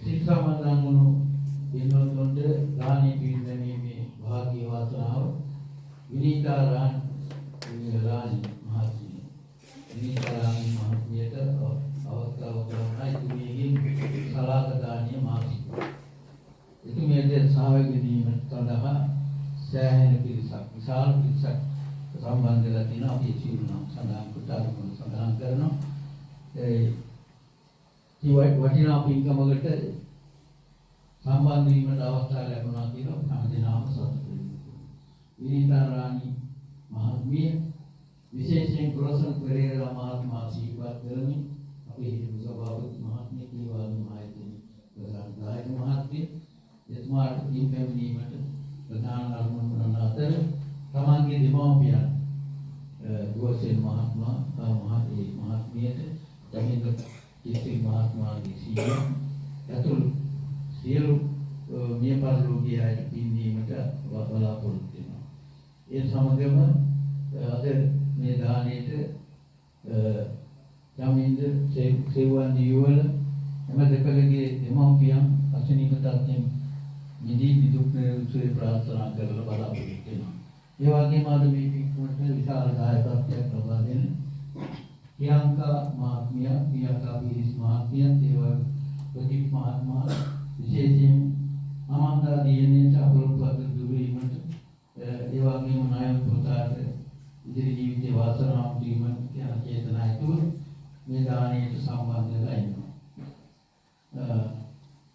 සිල් සමාදන් වුණු පින්වත්තුන්ට දානීය පින්දීමේ භාග්‍ය වාසනාව විනීතා රාණි මහත්මිය විනීතා රාණි මහත්මියට අවස්ථාව කරනයි තුමියකින් සලාක දානීය මාසික. එතුමියට සහභාගී වීම සඳහා සෑහෙන පිරිසක් විශාල පිරිසක් සම්බන්ධ වෙලා තියෙනවා. අපි සිරුනම් සඳහන් කුටාරුම සඳහන් කරනවා. ඒ වටිනා පින්කමකට සම්බන්ධ වීමට අවස්ථාව ලැබුණා කියලා හැමදෙනාම සතුටු වෙනවා. විනීතා රාණි මහත්මිය විශේෂයෙන් ග්‍රොසන් පෙරේරා මහත්මයා ආශිර්වාද කරමින් අපේ හිටපු සභාපති මහත්මිය කීවාලු මහත්මිය ප්‍රධාන දායක මහත්මිය එතුමාට පින් පැමිණීමට ප්‍රධාන අරමුණ වන අතර තමන්ගේ දෙමව්පියන් ගෝසෙන් මහත්මයා මහත්මියට ජමින්ද කිසිල් මහත්මයාගේ සීල ඇතුළු සියලු මිය පරලෝකීය අයට පින් දීමට බලාපොරොත්තු වෙනවා. ඒ සමගම අද මේ දාණයට ජමින්ද සේවන් දියවල එම දෙපළගේ දෙමව්පියන් අසනීප තත්ත්වයෙන් නිදී නිදුක් නිරෝගී ප්‍රාර්ථනා කරලා බලාපොරොත්තු වෙනවා. ඒ වගේම අද මේ පින්කමට විශාල දායකත්වයක් ලබා දෙන ප්‍රියංකා මහත්මිය, ප්‍රියංකා පීරිස් මහත්මිය, දේව ප්‍රදීප් මහත්මයා විශේෂයෙන් අමන්තා දියණියට අපරපත දුරීමට ඒ වගේම නායක පුතාට ඉදිරි ජීවිතේ වාසනාව දීමට යන චේතනාවතුල මේ දාණයට සම්බන්ධ වෙලා ඉන්නවා.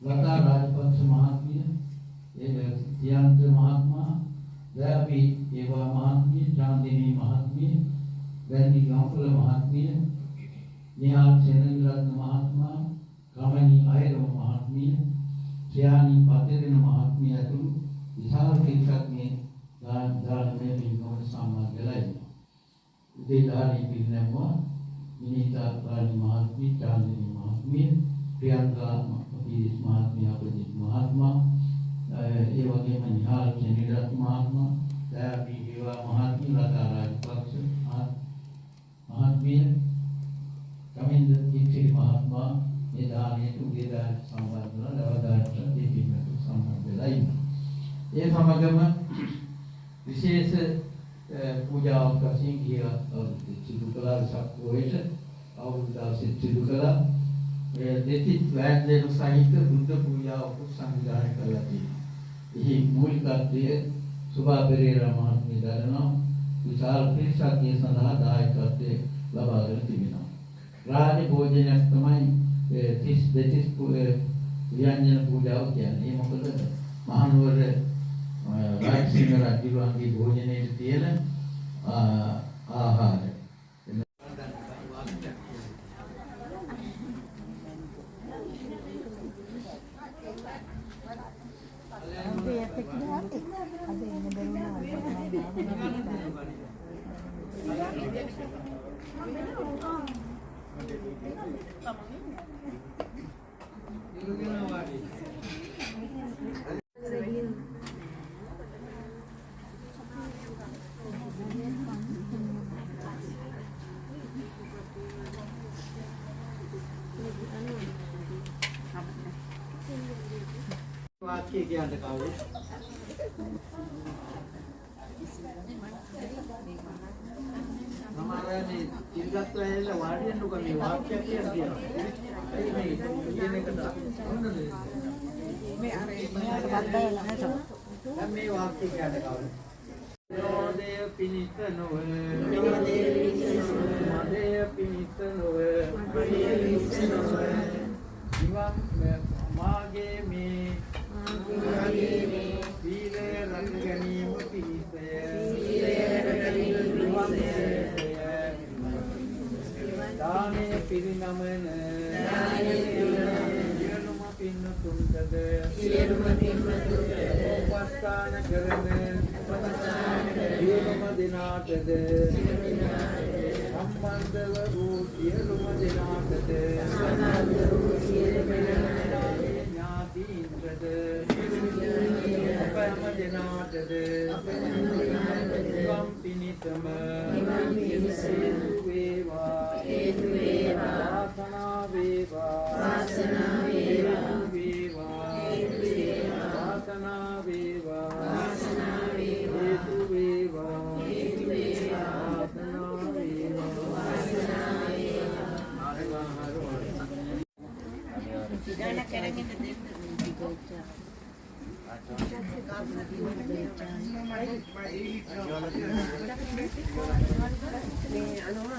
ලතා රාජපක්ෂ මහත්මිය, තියන්ත මහත්මයා, දයාපි ඒවා මහත්මිය, චාන්දිනී මහත්මිය, වැන්දි ගම්පොළ මහත්මිය, නිහාල් සෙනවිරත්න මහත්මයා, කමනී අයරම මහත්මිය, ශ්‍යානී පතේරණ මහත්මිය ඇතුළු විශාල පිරිසක් මේ දානමය පින්කමට සම්බන්ධ වෙලා ඉන්නවා. උදේ දානීය පිරිනැමුවා විනීතා රාණි මහත්මිය, චාන්දිනී මහත්මිය, ප්‍රියංකා පීරිස් මහත්මිය, ප්‍රදීප් මහත්මයා, ඒ වගේම නිහාල් සෙනවිරත්න මහත්මයා, දයාපි ඒවා මහත්මිය, ලතා රාජපක්ෂ මහත්මිය, කමින්ද කිසිල් මහත්මයා මේ දානයට උදේ දානයට සම්බන්ධ වුණා. දවදාට මේ පින්කමට සම්බන්ධ වෙලා ඉන්නවා. ඒ සමගම විශේෂ පූජාවක් වශයෙන් සිදු කළා වෙසක් පොහොයට අවුරුදු 16 සිදු කළා. දෙතිත් වැන්දේන සහිත බුද්ධ පූජාවක් සංවිධානය කළා තියෙනවා. එහි මූලිකත්වය සුභා පෙරේරා මහත්මිය දරනවා. විශාල පිරිසක් මේ සඳහා දායකත්වයේ ලබාගෙන තිබෙනවා. රාජ භෝජනයක් තමයි 32 ව්‍යංජන පූජාව කියන්නේ. මොකද මහනුවර රාජසිංහ රජුගේ භෝජනයේ තියෙන ආහාර. වාක්‍ය කියන්න කවුද? සමහරවිට ඉල්ගත් වෙලා වාඩියෙන් උග මේ වාක්‍ය කියනවා. ඒ මේ කියන එක මේ අර මේ වාක්‍ය කියන්න කවුද? නෝදය පිනිත නොවේ මදය පිනිත නොවේ නිවන් මාගේ මේ නමන සියලුම පින්නතුන්ටද උපස්ථාන කරන සියලුම දෙනාටද සම්බන්ධව වූ සියලුම දෙනාටද ඥාතීන්ටද අප හැම දෙනාටද නිවන් පිණිසම හේතු වේවා වාසනාව වේවා වාසනාව වේවා වාසනාව වේවා හේතු වේවා වාසනාව මේ අනුව